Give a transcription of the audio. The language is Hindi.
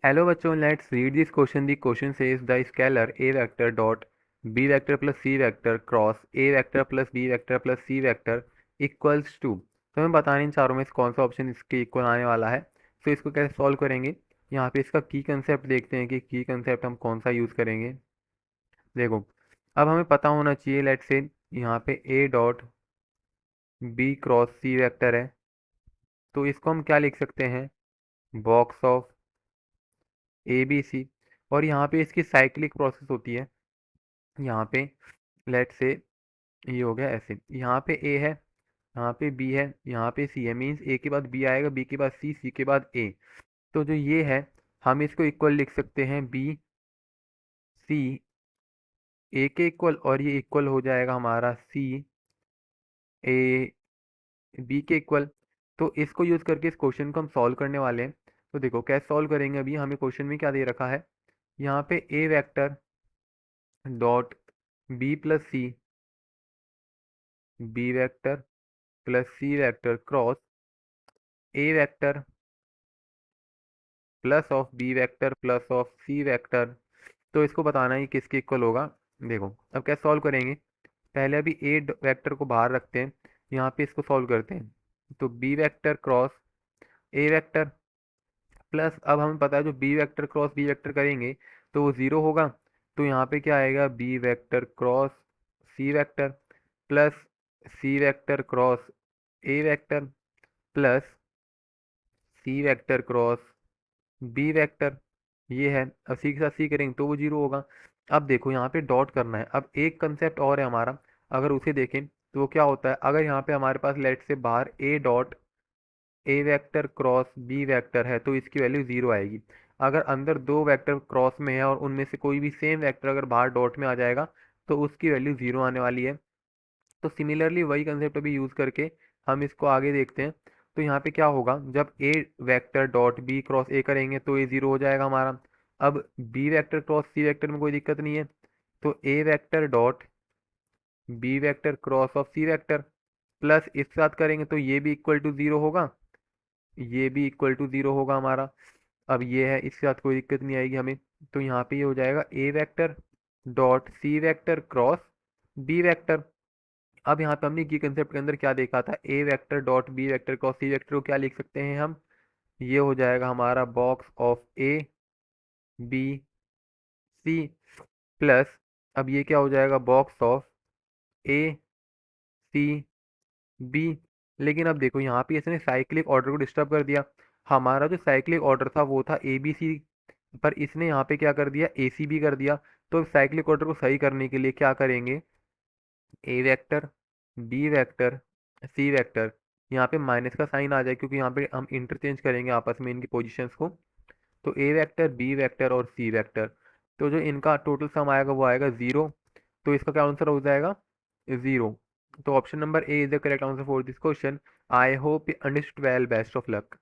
Hello बच्चों, let's read this question. The question says the scalar a vector dot b vector plus c vector cross a vector plus b vector plus c vector equals to। तो हमें बताना इन चारों में से कौन सा ऑप्शन इसके इक्वल आने वाला है। तो इसको कैसे सॉल्व करेंगे, यहाँ पे इसका की कंसेप्ट देखते हैं कि की कंसेप्ट हम कौन सा यूज़ करेंगे। देखो, अब हमें पता होना चाहिए, लेट से यहाँ पे a dot b cross c vector है, तो इसको हम क्या लिख सकते हैं, box of a b c. और यहाँ पे इसकी साइक्लिक प्रोसेस होती है। यहाँ पे लेट से ये हो गया ऐसे, यहाँ पे ए है, यहाँ पे बी है, यहाँ पे सी है, मीन्स ए के बाद बी आएगा, बी के बाद सी, सी के बाद ए। तो जो ये है, हम इसको इक्वल लिख सकते हैं बी सी ए के इक्वल, और ये इक्वल हो जाएगा हमारा सी ए बी के इक्वल। तो इसको यूज़ करके इस क्वेश्चन को हम सॉल्व करने वाले हैं। तो देखो कैसे सॉल्व करेंगे, अभी हमें क्वेश्चन में क्या दे रखा है, यहाँ पे a vector dot b plus c, b vector plus c vector cross a vector plus of b vector plus of c vector. तो इसको बताना है किसके इक्वल होगा। देखो अब कैसे सॉल्व करेंगे, पहले अभी ए वेक्टर को बाहर रखते हैं, यहाँ पे इसको सॉल्व करते हैं। तो b vector cross a vector plus, अब हमें पता है जो b vector cross b vector करेंगे तो वो ज़ीरो होगा। तो यहाँ पे क्या आएगा, b vector cross c vector plus c vector cross a vector plus c vector cross b vector. ये है, अब सी के साथ सी करेंगे तो वो जीरो होगा। अब देखो यहाँ पे डॉट करना है, अब एक कंसेप्ट और है हमारा, अगर उसे देखें तो वो क्या होता है, अगर यहाँ पे हमारे पास लेट से बाहर a dot a vector cross b vector है तो इसकी वैल्यू जीरो आएगी। अगर अंदर दो वेक्टर क्रॉस में है और उनमें से कोई भी सेम वेक्टर अगर बाहर डॉट में आ जाएगा तो उसकी वैल्यू जीरो आने वाली है। तो सिमिलरली वही कंसेप्ट अभी यूज़ करके हम इसको आगे देखते हैं। तो यहाँ पे क्या होगा, जब a vector dot b cross a करेंगे तो ये जीरो हो जाएगा हमारा। अब b vector cross c vector में कोई दिक्कत नहीं है, तो a vector dot b vector cross of c vector plus इसके साथ करेंगे तो ये भी इक्वल टू जीरो होगा, ये भी इक्वल टू जीरो होगा हमारा। अब ये है, इसके साथ कोई दिक्कत नहीं आएगी हमें। तो यहाँ पे ये हो जाएगा a vector dot c vector cross b vector. अब यहाँ पे हमने की कंसेप्ट के अंदर क्या देखा था, a vector dot b vector cross c vector को क्या लिख सकते हैं हम, ये हो जाएगा हमारा box of a b c plus, अब ये क्या हो जाएगा, box of a c b. लेकिन अब देखो यहाँ पे इसने साइक्लिक ऑर्डर को डिस्टर्ब कर दिया। हमारा जो साइक्लिक ऑर्डर था वो था ए बी सी, पर इसने यहाँ पे क्या कर दिया, ए सी बी कर दिया। तो साइक्लिक ऑर्डर को सही करने के लिए क्या करेंगे, a vector b vector c vector, यहाँ पे माइनस का साइन आ जाए क्योंकि यहाँ पे हम इंटरचेंज करेंगे आपस में इनकी पोजीशंस को। तो ए वेक्टर बी वेक्टर और सी वेक्टर, तो जो इनका टोटल सम आएगा वो आएगा ज़ीरो। तो इसका क्या आंसर हो जाएगा, ज़ीरो। तो option number A is the correct answer for this question. I hope you understood well, best of luck.